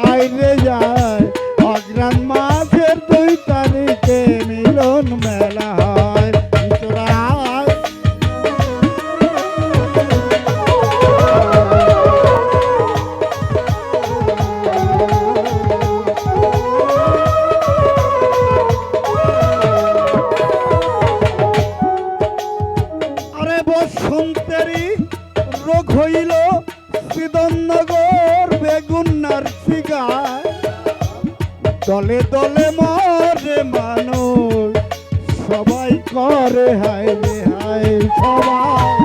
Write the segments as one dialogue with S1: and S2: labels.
S1: আইরে যায় অগ্রাণ মাসের 2 তারিখে মিলন মেলা হয়। আরে বসন্তেরই রোগ হইল শ্রীদনগর বেগুনার শিগায়, দলে দলে মরে মানুষ সবাই করে হায় রে হায় সবাই।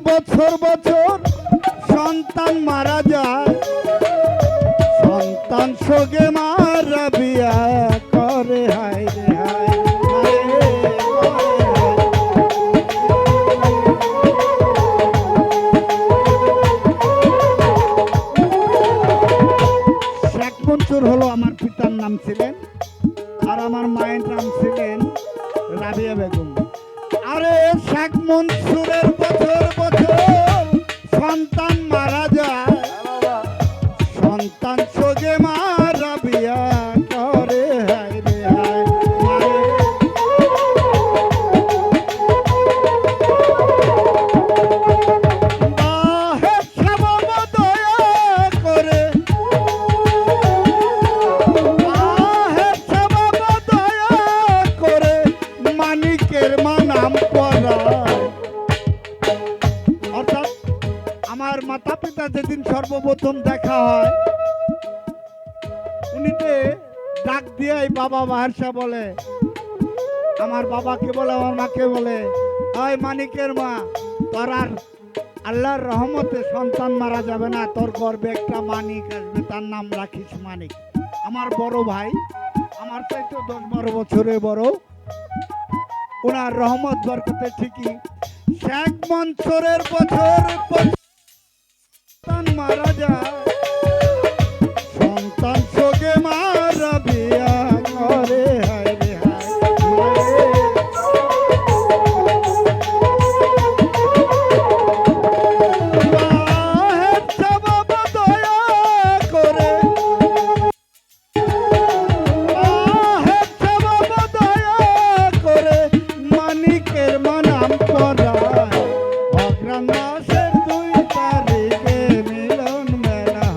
S1: বছর বছর সন্তান মারা যায়, সন্তান শোকে মারা বিয়া করে হায় রে হায়। শেখ মনসুর হলো আমার পিতার নাম ছিলেন, আর আমার মায়ের নাম ছিলেন রাবিয়া বেগম। আরে শেখ মনসুরের বছর বছর সন্তান মারা যায়, সন্তান শোকে মারা বিয়া করে হায় রে হায়। আমার মাতা পিতা যেদিন সর্বপ্রথম দেখা হয়, উনিতে ডাক দিয়ে বাবা বাহারসা বলে, আমার বাবাকে বলে আমার মাকে বলে, ওই মানিকের মা, তোর আর আল্লাহর রহমতে সন্তান মারা যাবে না, তোর গর্বে একটা মানিক আসবে, তার নাম রাখিস মানিক। আমার বড় ভাই, আমার চাইতে 10-12 বছরের বড়, ওনার রহমত বরকতে ঠিকই শেখ মনসুরের বছর সন্তান মারা যায়, সন্তান শোকে মারা বিয়া করে হায় রে হায়। বাবা দয়া করে, বাবা দয়া করে মানিকের মানাম পড়ায়, অগ্রাণ মাসের 2 তারিখে মিলন মেলা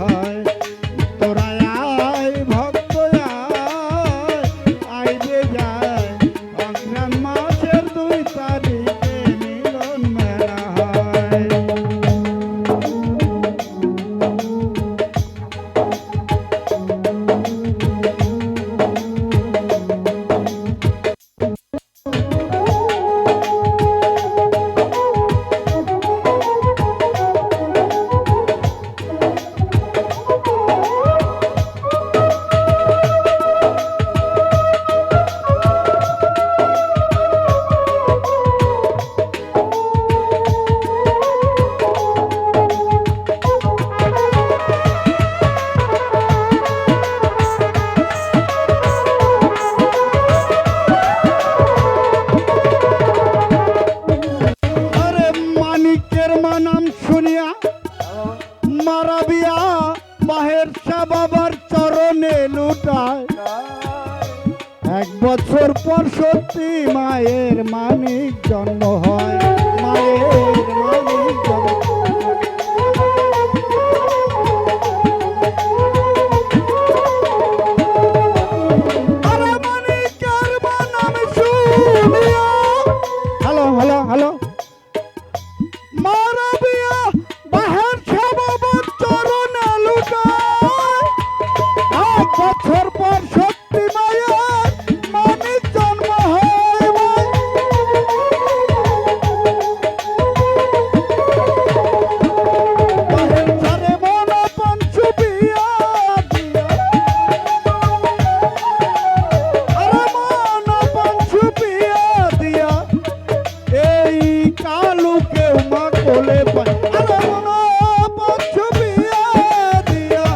S1: বছর পর সত্যি মায়ের মানিক জন্ম হয়, মায়ের মানিক জন্ম। আরে মানিকের মা নাম শুনিয়া, হ্যালো হ্যালো হ্যালো, মারবিয়া বাহের সবাবত চরণে লুটায়। এক বছর পর সত্যি মায়ের মানিক জন্ম হয় ভাই। বাহের ছাড়ে মন পঞ্চু বিয়া দিয়া, আরে মন পঞ্চু বিয়া দিয়া, এই কালুকে মা কোলে পায়। আরে মন পঞ্চু বিয়া দিয়া,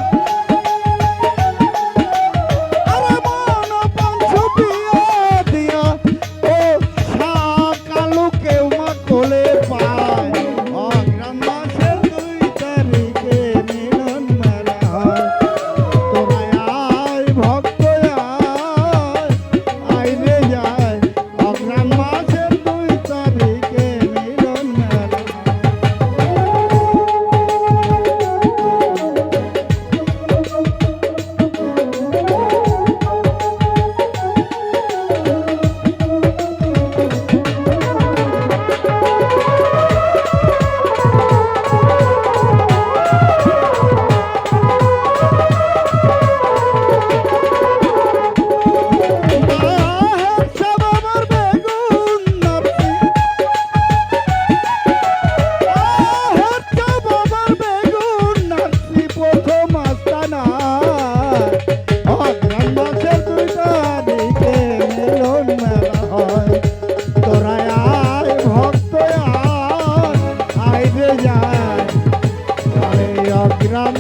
S1: আরে মন পঞ্চু বিয়া দিয়া, ও কালুকে মা কোলে পায়। অগ্রাম মাসের 2 তারিখে মিলন মেলা হয়। তোরা আয় ভক্ত আয়, আয় রে যায়। অগ্রাম মাসের 2 তারিখে মিলন মেলা। বাহের সবাবার বেগুন নারসি, বাহের সবাবার বেগুন নারসি প্রথম আস্তানা। অগ্রাম মাসের 2 তারিখে মিলন মেলা হয়। তোরা আয় ভক্ত আয়, আয় রে যায়। আরে অগ্রাম